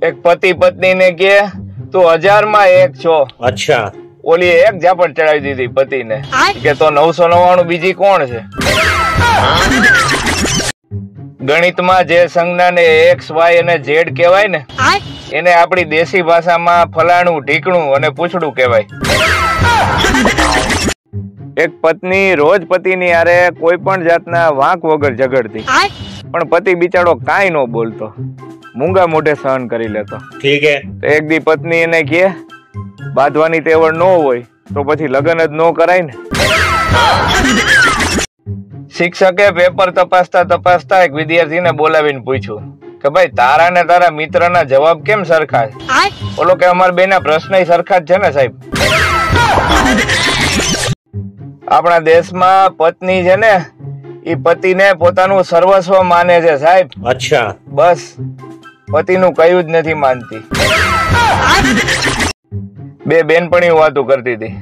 એક પતિ પત્ની ને કે તું 1000 માં એક છો. અચ્છા. ઓલી એક ઝાપટ ચડાવી દીધી પતિને કે તો 999 બીજી કોણ છે? ગણિતમાં જે સંજ્ઞાને એક્સ વાય અને ઝેડ કહેવાય ને એને આપણી દેશી ભાષામાં ફલાણું ઢીકણું અને પૂછડું કહેવાય. એક પત્ની રોજ પતિની હારે કોઈ પણ જાતના વાંક વગર ઝઘડતી, પણ પતિ બિચારો કાંઈ ન બોલતો, મૂંગા મોઢે સહન કરી લેતો. ઠીક હે. તો એક દી પત્ની એને કહે બાંધવાની તેવડ ન હોય તો પછી લગ્ન જ ન કરાય ને. શિક્ષકે પેપર તપાસતા એક વિદ્યાર્થીને બોલાવીને પૂછ્યું કે ભાઈ તારા ને તારા મિત્રના જવાબ કેમ સરખા છે? બોલો કે અમારા બેના પ્રશ્ન સરખા જ છે ને સાહેબ. આપણા દેશમાં પત્ની છે ને એ પતિને પોતાનું સર્વસ્વ માને છે સાહેબ. અચ્છા. બસ પતિનું કયું જ નથી માનતી. બે બેનપણીઓ વાતો કરતી હતી.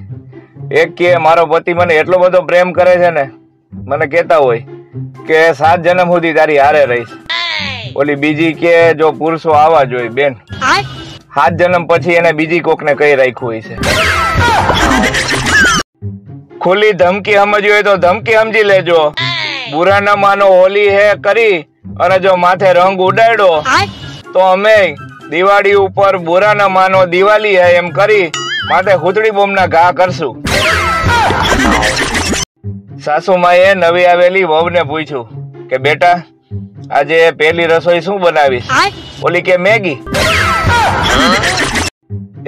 એક કે મારો પતિ મને એટલો બધો પ્રેમ કરે છે ને, મને કહેતા હોય કે 7 જન્મ સુધી તારી હારે રહીશ. ઓલી બીજી કે જો પુરુષો આવા જોઈએ બેન, 7 જન્મ પછી એને બીજી કોકને કઈ રાખ્યું હોય છે. ખુલ્લી ધમકી સમજવી હોય તો ધમકી સમજી લેજો. બુરા ન માનો હોલી હે કરી અને જો માથે રંગ ઉડાડ્યો તો અમે દિવાળી ઉપર બુરા ન માનો દિવાળી હે એમ કરી માથે હુતડી બોમ્બના ઘા કરશું. સાસુમાએ નવી આવેલી વહુને પૂછ્યું કે બેટા આજે પહેલી રસોઈ શું બનાવીશ? ઓલી કે મેગી.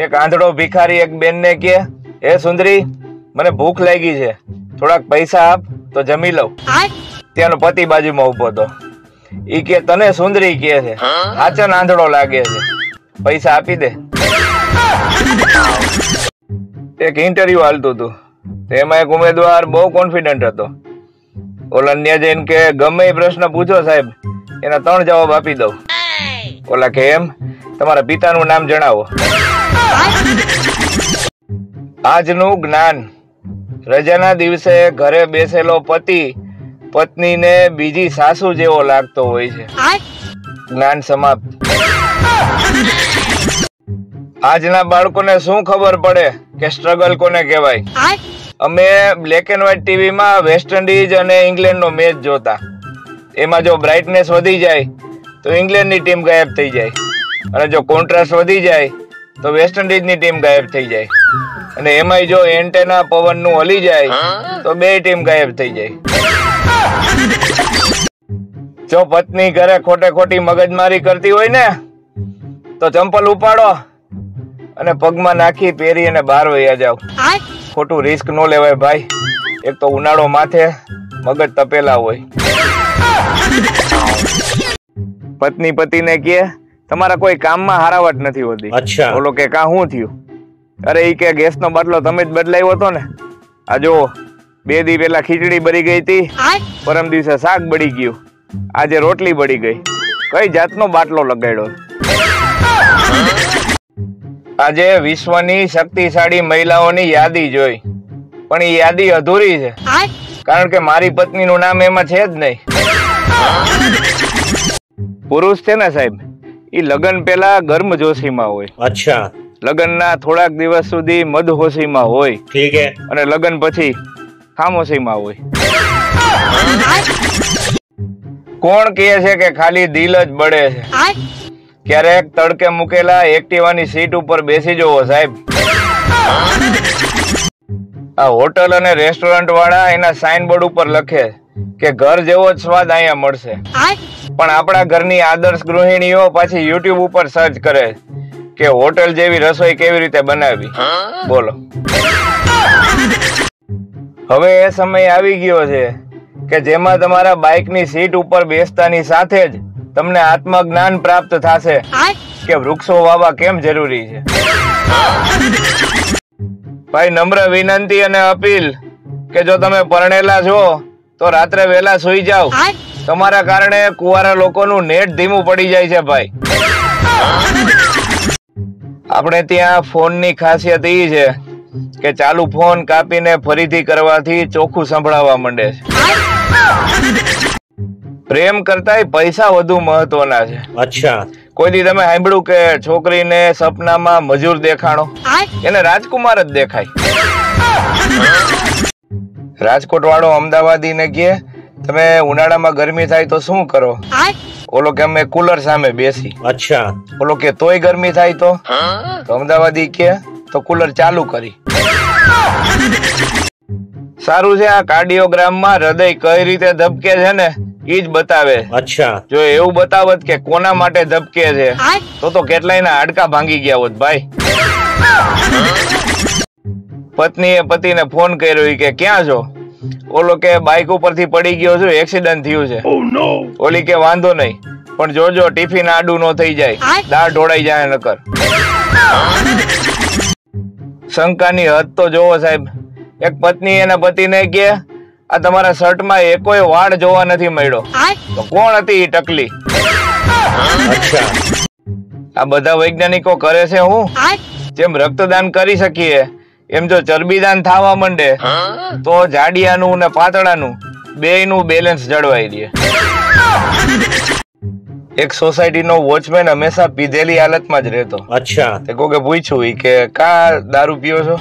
એક આંધળો ભિખારી એક બેનને કે હે સુંદરી મને ભૂખ લાગી છે, થોડાક પૈસા આપ તો જમી લઉં. ત્યાંનો પતિ બાજુમાં ઉભો હતો. ઈ કે તને સુંદરી કે છે, હાચન આંધળો લાગે છે, પૈસા આપી દે. એક ઇન્ટરવ્યુ હાલતું હતું, એમાં એક ઉમેદવાર બહુ કોન્ફિડન્ટ હતો. ઓલા ન્યા જઈને કે ગમે એ પ્રશ્ન પૂછો સાહેબ એના 3 જવાબ આપી દઉં. ઓલા કે એમ, તમારા પિતાનું નામ જણાવો. આજનું જ્ઞાન. રજાના દિવસે ઘરે બેસેલો પતિ પત્નીને બીજી સાસુ જેવો લાગતો હોય છે. જ્ઞાન સમાપ્ત. આજના બાળકોને શું ખબર પડે કે સ્ટ્રગલ કોને કહેવાય? અમે બ્લેક એન્ડ વ્હાઈટ ટીવીમાં વેસ્ટ ઇન્ડિઝ અને ઇંગ્લેન્ડનો મેચ જોતા. એમાં જો બ્રાઇટનેસ વધી જાય તો ઇંગ્લેન્ડની ટીમ ગાયબ થઈ જાય, અને જો કોન્ટ્રાસ્ટ વધી જાય તો વેસ્ટ ઇન્ડિઝની ટીમ ગાયબ થઈ જાય, અને એમાંય જો એન્ટેના પવનનું હલી જાય તો બે ટીમ ગાયબ થઈ જાય. જો પત્ની ઘરે ખોટે ખોટી મગજમારી કરતી હોય ને તો ચંપલ ઉપાડો અને પગમાં નાખી પહેરી અને બહાર વયા જાવ. ખોટું રિસ્ક ન લેવાય ભાઈ. એક તો ઉનાળો માથે, મગજ તપેલા હોય. પત્ની પતિને કહે તમારા કોઈ કામમાં હારાવટ નથી હોતી. અચ્છા. બોલો કે કા શું થયું? અરે ઈ કે ગેસનો બાટલો તમે જ બદલાવ્યો હતો ને. આ જો 2 દી પહેલા ખીચડી બળી ગઈ હતી, પરમ દિવસે શાક બળી ગયું, આજે રોટલી બળી ગઈ. કઈ જાતનો બાટલો લગાડ્યો? આજે વિશ્વની શક્તિશાળી મહિલાઓની યાદી જોઈ, પણ એ યાદી અધૂરી છે, કારણ કે મારી પત્નીનું નામ એમાં છે જ નહીં. પુરુષ છે ને સાહેબ, એ લગ્ન પહેલા ગર્મજોશીમાં હોય. અચ્છા. લગ્નના થોડાક દિવસ સુધી મદહોશીમાં હોય. ઠીક હે. અને લગ્ન પછી ખામોશીમાં હોય. કોણ કહે છે કે ખાલી દિલ જ બળે છે? ક્યારેક તડકે મૂકેલા એક્ટિવાની સીટ ઉપર બેસી જવો સાહેબ. આ હોટલ અને રેસ્ટોરન્ટ વાળા એના સાઇન બોર્ડ ઉપર લખે કે ઘર જેવો જ સ્વાદ અહીંયા મળશે, પણ આપણા ઘરની આદર્શ ગૃહિણીઓ પાછી યુટ્યુબ ઉપર સર્ચ કરે કે હોટલ જેવી રસોઈ કેવી રીતે બનાવી. બોલો. હવે એ સમય આવી ગયો છે કે જેમાં તમારા બાઇકની સીટ ઉપર બેસતાની સાથે જ તમને આત્મજ્ઞાન પ્રાપ્ત થશે કે વૃક્ષો વાવવા કેમ જરૂરી છે. ભાઈ નમ્ર વિનંતી અને અપીલ કે જો તમે પરણેલા છો તો રાત્રે વહેલા સુઈ જાઓ. તમારા કારણે કુંવારા લોકોનું નેટ ધીમું પડી જાય છે ભાઈ. આપણે ત્યાં ફોનની ખાસિયત એ છે કે ચાલુ ફોન કાપીને ફરીથી કરવાથી ચોખ્ખું સંભળાવવા માંડે છે. પ્રેમ કરતા પૈસા વધુ મહત્વના છે. અચ્છા. કોઈ દી તમે સાંભળ્યું કે છોકરીને સપનામાં મજૂર દેખાણો? એને રાજકુમાર જ દેખાય. રાજકોટ વાળો અમદાવાદી ને કહે તમે ઉનાળામાં ગરમી થાય તો શું કરો? ઓલો કે અમે કુલર સામે બેસી. અચ્છા. ઓલો કે તોય ગરમી થાય તો અમદાવાદી કે તો કુલર ચાલુ કરી. સારું છે, આ કાર્ડિયોગ્રામમાં હૃદય કઈ રીતે ધબકે છે ને ઈ જ બતાવે. અચ્છા. જો એવું બતાવત કે કોના માટે ધબકે છે તો કેટલાયના હાડકા ભાંગી ગયા હોત ભાઈ. પત્નીએ પતિને ફોન કર્યો કે ક્યાં છો? ઓલો કે બાઇક ઉપરથી પડી ગયો છું, એક્સિડન્ટ થયું છે. ઓલી કે વાંધો નહીં, પણ જોજો ટિફિન આડું ન થઈ જાય, દાળ ઢોળાઈ જાય નકર. શંકાની હદ તો જોવો સાહેબ. એક પત્ની એના પતિને કે આ તમારા શર્ટમાં એકોય વાળ જોવા નથી મળ્યો. તો કોણ હતી ઈ ટકલી? આ બધા વૈજ્ઞાનિકો કરે છે હું જેમ રક્તદાન કરી શકીએ એમ જો ચરબીદાન થવા માંડે તો જાડિયાનું ને પાતળાનું બેયનું બેલેન્સ જળવાઈ રહે. એક સોસાયટીનો વોચમેન હંમેશા પીધેલી હાલતમાં જ રહેતો. અચ્છા. તે કોકે પૂછ્યું કે કા દારૂ પીવો છો?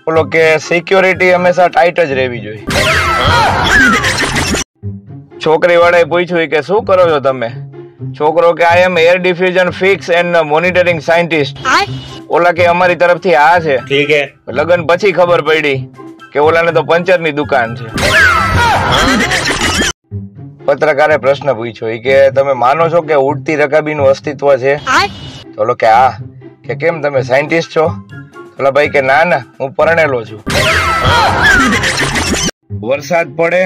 બોલો કે સિક્યોરિટી હંમેશા ટાઈટ જ રહેવી જોઈએ. છોકરી વાળાએ પૂછ્યું કે શું કરો છો તમે? છોકરો કે I am air diffusion fix and monitoring scientist. ઓલા કે અમારી તરફથી આ છે. ઠીક હે. લગન પછી ખબર પડી કે ઓલાને તો પંચરની દુકાન છે. પત્રકારે પ્રશ્ન પૂછ્યો કે તમે માનો છો કે ઉડતી રકાબીનું અસ્તિત્વ છે? તો ઓલો કે હા. કે કેમ તમે સાયન્ટિસ્ટ છો? ઓલા ભાઈ કે ના ના, હું પરણેલો છું. વરસાદ પડે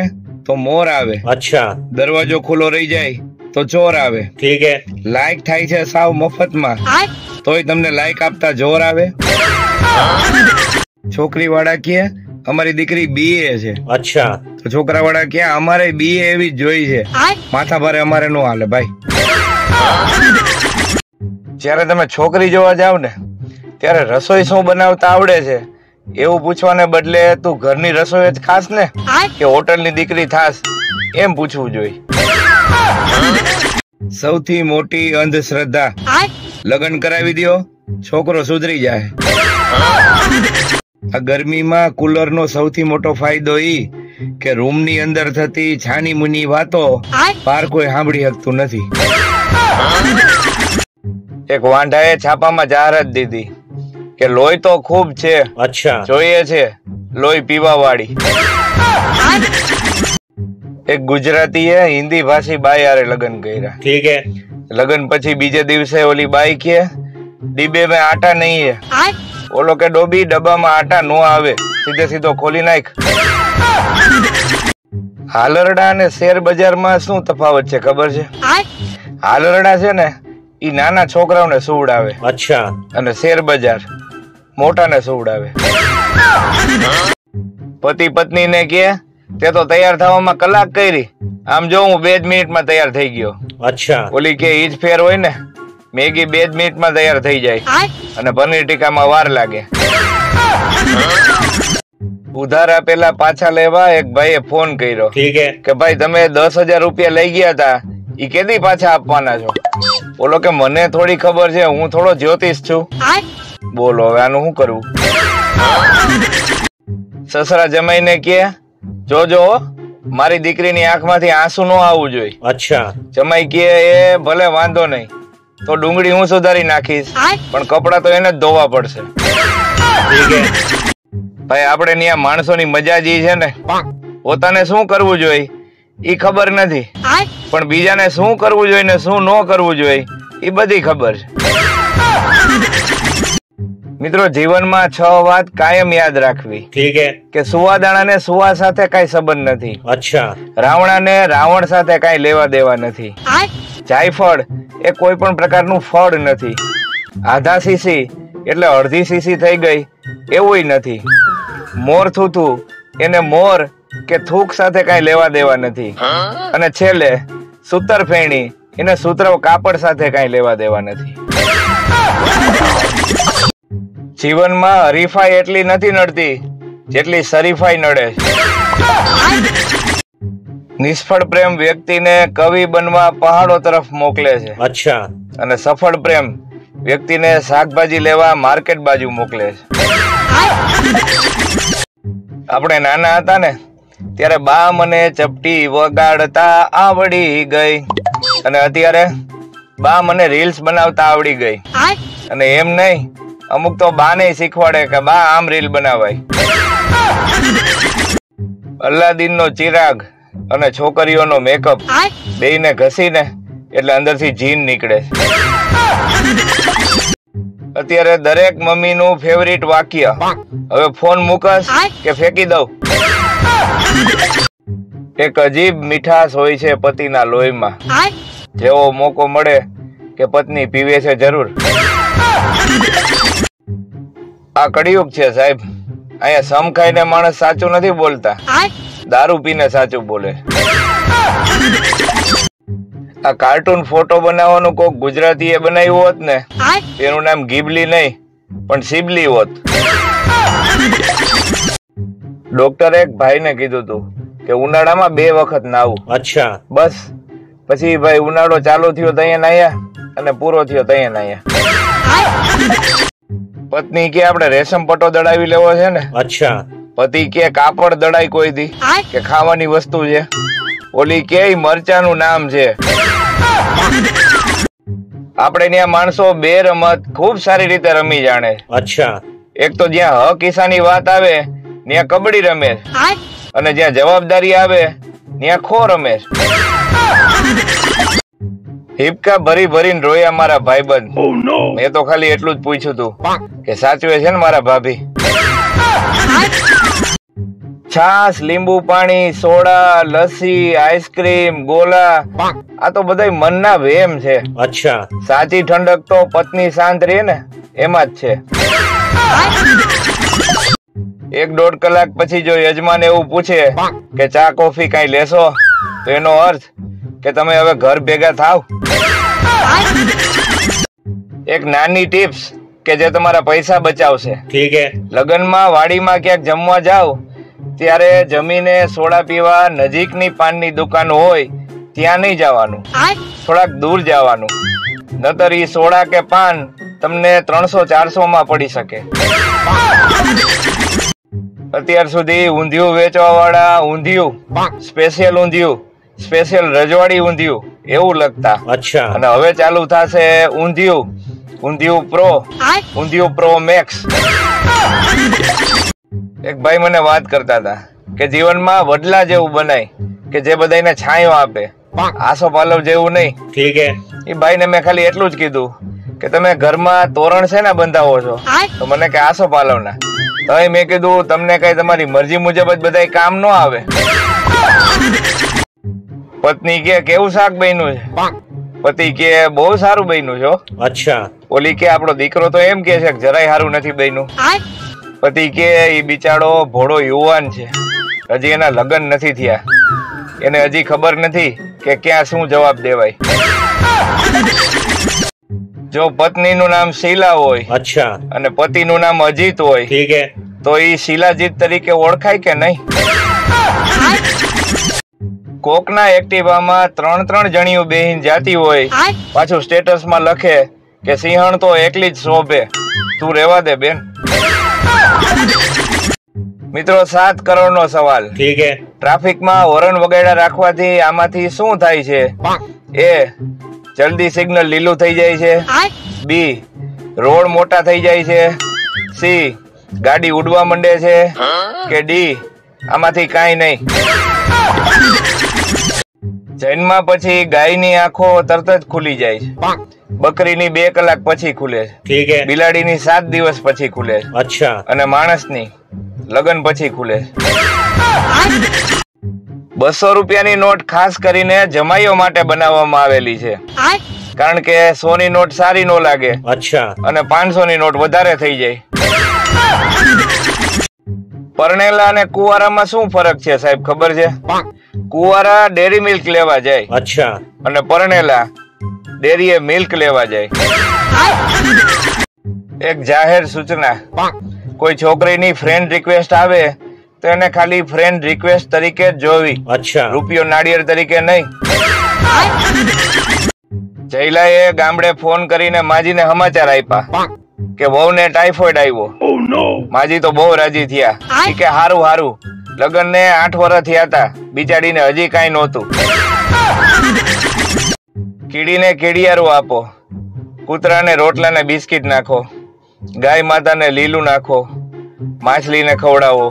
તો મોર આવે. અચ્છા. દરવાજો ખુલ્લો રહી જાય તો ચોર આવે. ઠીક હે. લાઈક થાય છે સાવ મફતમાં તોય તમને લાઈક આપતા જોર આવે. છોકરી વાળા કે અમારી દીકરી BA છે. અચ્છા. તો છોકરા વાળા કે અમારે BA એવી જ જોઈ છે, માથા ભારે અમારે નો હાલે ભાઈ. જયારે તમે છોકરી જોવા જાવ ને ત્યારે રસોઈ શું બનાવતા આવડે છે એવું પૂછવાને બદલે તું ઘરની રસોઈ જ ખાસ ને કે હોટલની દીકરી થાસ એમ પૂછવું જોઈએ. સૌથી મોટી અંધશ્રદ્ધા લગ્ન કરાવી દો છોકરો સુધરી જાય. આ ગરમીમાં કુલરનો સૌથી મોટો ફાયદો ઈ કે રૂમની અંદર થતી છાની મુની વાતો બહાર કોઈ સાંભળી શકતું નથી. એક વાંઢાએ છાપામાં જાહેરાત દીધી કે લોહી તો ખૂબ છે. અચ્છા. જોઈએ છે લોહી પીવા વાળી. એક ગુજરાતીએ હિન્દી ભાષી બાઈ હારે લગ્ન કર્યા. ઠીક હે. લગ્ન પછી બીજે દિવસે ઓલી બાઈ કે ડીબે में આટા નહીં હે. ઓલો કે ડોબી ડબ્બામાં આટા નો આવે, સીધે સીધો ખોલી નાખ. હાલરડા અને શેર બજારમાં શું તફાવત છે ખબર છે? હાલરડા છે ને ઈ નાના છોકરાઓને સુવડાવે. અચ્છા. અને શેર બજાર મોટાને સુવડાવે. પતિ પત્ની ને કે તે તો તૈયાર થવામાં કલાક કરી, આમ જો હું 2 જ મિનિટમાં તૈયાર થઈ ગયો. અચ્છા. ઓલી કે ઈ જ ફેર હોય ને, મેગી 2 જ મિનિટમાં તૈયાર થઈ જાય અને પનીર ટીકામાં વાર લાગે. ઉધાર આપેલા પાછા લેવા એક ભાઈએ ફોન કર્યો કે ભાઈ તમે 10,000 રૂપિયા લઈ ગયા હતા ઈ કેદી પાછા આપવાના છો? બોલો કે મને થોડી ખબર છે, હું થોડો જ્યોતિષ છું. બોલો હવે આનું શું કરવું? સસરા જમાઈને કે જોજો મારી દીકરીની આંખમાંથી આંસુ ન આવવું જોઈએ. અચ્છા. જમાઈ કે એ ભલે વાંધો નહીં, તો ડુંગળી હું સુધારી નાખીશ, પણ કપડા તો એને જ ધોવા પડશે. ભાઈ આપણે ત્યાં માણસોની મજા જ છે ને, પોતાને શું કરવું જોઈએ ઈ ખબર નથી, પણ બીજાને શું કરવું જોઈએ ને શું ન કરવું જોઈએ ઈ બધી ખબર છે. મિત્રો જીવનમાં 6 વાત કાયમ યાદ રાખવી. ઠીક હે. કે સુવાદાણાને સુવા સાથે કઈ સંબંધ નથી. અચ્છા. રાવણાને રાવણ સાથે કઈ લેવા દેવા નથી. જાયફળ એ કોઈ પણ પ્રકારનું ફળ નથી. આધા સીસી એટલે અડધી સીસી થઈ ગઈ એવું નથી. મોર થૂથું એને મોર કે થૂક સાથે કઈ લેવા દેવા નથી. અને છેલ્લે સૂતર ફેણી એને સૂત્ર કાપડ સાથે કઈ લેવા દેવા નથી. જીવનમાં હરીફાઈ એટલી નથી નડતી જેટલી શરીફાઈ નડે. નિષ્ફળ પ્રેમ વ્યક્તિને કવિ બનવા પહાડો તરફ મોકલે છે. અચ્છા. અને સફળ પ્રેમ વ્યક્તિને શાકભાજી લેવા માર્કેટ બાજુ મોકલે છે. આપણે નાના હતા ને ત્યારે બા મને ચપટી વગાડતા આવડી ગઈ, અને અત્યારે બા મને રીલ્સ બનાવતા આવડી ગઈ. અને એમ નહીં, અમુક તો બા ને શીખવાડે કે બા આમ રીલ બનાવાય. અલ્લાદીન નો ચિરાગ અને છોકરીઓનો મેકઅપ બેયને ઘસીને એટલે અંદરથી જીન નીકળે. અત્યારે દરેક મમ્મી નું ફેવરિટ વાક્ય, હવે ફોન મૂકસ કે ફેંકી દઉં. એક અજીબ મીઠાશ હોય છે પતિના લોહીમાં, જેવો મોકો મળે કે પત્ની પીવે છે જરૂર. આ કળિયુગ છે સાહેબ. અહીંયા સમ ખાઈને માણસ સાચું નથી બોલતા, દારૂ પીને સાચું બોલે. આ કાર્ટૂન ફોટો બનાવવાનું કોક ગુજરાતીએ બનાવ્યું હોત ને, એનું નામ ગીબલી નહીં પણ સિબલી હોત. ડોક્ટરે એક ભાઈને કીધું હતું કે ઉનાળામાં 2 વખત નાવું. અચ્છા. બસ પછી ભાઈ ઉનાળો ચાલુ થયો તૈયા નાયા અને પૂરો થયો તૈયા નાયા. પત્ની કે આપણે રેશમ પટ્ટો દડાવી લેવો છે ને. અચ્છા. પતિ કે કાપડ દડાઈ કોઈ દી કે ખાવાની વસ્તુ છે. ઓલી કે મરચાનું નામ છે. આપણે ત્યાં માણસો 2 રમત ખૂબ સારી રીતે રમી જાણે. અચ્છા. એક તો જ્યાં હક ઈસાની વાત આવે ત્યાં કબડ્ડી રમે, અને જ્યાં જવાબદારી આવે ત્યાં ખો રમે. હિપકા ભરી ભરીને રોયા મારા ભાઈબંધ. મેં તો ખાલી એટલું જ પૂછ્યું હતું કે સાચવે છે ને મારા ભાભી? છાસ, લીંબુ પાણી, સોડા, લસ્સી, આઈસ્ક્રીમ, ગોલા, આ તો બધા મનના વહેમ છે. અચ્છા. સાચી ઠંડક તો પત્ની શાંત રહે ને એમાં જ છે. 1-1.5 કલાક પછી જો યજમાન એવું પૂછે કે ચા કોફી કઈ લેશો, તો એનો અર્થ કે તમે હવે ઘર ભેગા થાવ. એક નાની ટિપ્સ કે જે તમારા પૈસા બચાવશે. ઠીક હે. લગનમાં વાડીમાં ક્યાંક જમવા જાવ ત્યારે જમીને સોડા પીવા નજીકની પાનની દુકાન હોય ત્યાં નહીં જવાનું, થોડાક દૂર જવાનું. નતર ઈ સોડા કે પાન તમને 300-400 માં પડી શકે. અત્યાર સુધી ઊંધિયું વેચવા વાળા ઊંધિયું સ્પેશિયલ રજવાડી ઊંધિયું એવું લખતા. અચ્છા. અને હવે ચાલુ થશે ઊંધિયું પ્રો મેક્સ. એક ભાઈ મને વાત કરતા હતા કે જીવનમાં વડલા જેવું બનાય કે જે બધાને છાંયો આપે, આસો પાલવ જેવું નહીં. ઠીક હે. એ ભાઈને મેં ખાલી એટલું જ કીધું કે તમે ઘરમાં તોરણ છે ને બંધાવો છો? તો મને કે આસો પાલવના. તો મેં કીધું તમને કઈ તમારી મરજી મુજબ જ બધા કામ ન આવે. પત્ની કે કેવું શાક બન્યું છે? પતિ કે બહુ સારું બન્યું છે. અચ્છા. ઓલી કે આપણો દીકરો તો એમ કે છે કે જરાય સારું નથી બન્યું. પતિ કે એ બિચારો ભોળો યુવાન છે, હજી એના લગ્ન નથી થયા, એને હજી ખબર નથી કે ક્યાં શું જવાબ દેવાય. જો પત્નીનું નામ શીલા હોય, અચ્છા, અને પતિનું નામ અજીત હોય, ઠીક હે, તો એ શીલાજીત તરીકે ઓળખાય કે નહીં? કોકના એક્ટિવામાં 3 જણીઓ બેહીન જાતી હોય, પાછું સ્ટેટસમાં લખે કે સિંહણ તો એકલી જ શોભે, તું રેવા દે બેન. મિત્રો 7 કરોડનો સવાલ. ઠીક હે. ટ્રાફિકમાં હોર્ન વગાડ્યા રાખવાથી આમાંથી શું થાય છે? એ, જલ્દી સિગ્નલ લીલું થઈ જાય છે. બી, રોડ મોટા થઈ જાય છે. સી, ગાડી ઉડવા માંડે છે. કે ડી, આમાંથી કાંઈ નહીં. જન્મ પછી ગાયની આંખો તરત જ ખુલી જાય છે. બકરીની 2 કલાક પછી ખુલે છે. ઠીક હે. બિલાડીની 7 દિવસ પછી ખુલે છે. અચ્છા. અને માણસની લગન પછી ખુલે છે. 200 રૂપિયાની નોટ ખાસ કરીને જમાઈઓ માટે બનાવવામાં આવેલી છે, કારણ કે 100 ની નોટ સારી નો લાગે. અચ્છા. અને 500 ની નોટ વધારે થઈ જાય. પરણેલા અને કુંવારામાં શું ફરક છે સાહેબ, ખબર છે? કુંવારા ડેરી મિલ્ક લેવા જાય. અચ્છા. અને પરણેલા ડેરીએ મિલ્ક લેવા જાય. એક જાહેર સૂચના, કોઈ છોકરીની ફ્રેન્ડ રિક્વેસ્ટ આવે તો એને ખાલી ફ્રેન્ડ રિક્વેસ્ટ તરીકે જ જોવી. અચ્છા. રૂપિયો નાળિયેર તરીકે નહીં. જયલાએ ગામડે ફોન કરીને માજીને સમાચાર આપ્યા કે વહુને ટાઇફોઇડ આવ્યો. માજી તો બહુ રાજી થયા કે હારું હારું. લગ્ન ને 8 વર્ષ થયા હતા, બિચારીને હજી કાંઈ નહોતું. કીડીને કીડિયારું આપો, કૂતરાને રોટલા ને બિસ્કિટ નાખો, ગાય માતાને લીલું નાખો, માછલીને ખવડાવો.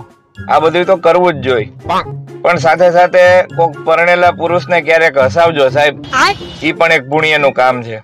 આ બધું તો કરવું જ જોઈએ, પણ સાથે સાથે કોક પરણેલા પુરુષને ક્યારેક હસાવજો સાહેબ. ઈ પણ એક પુણ્યનું કામ છે.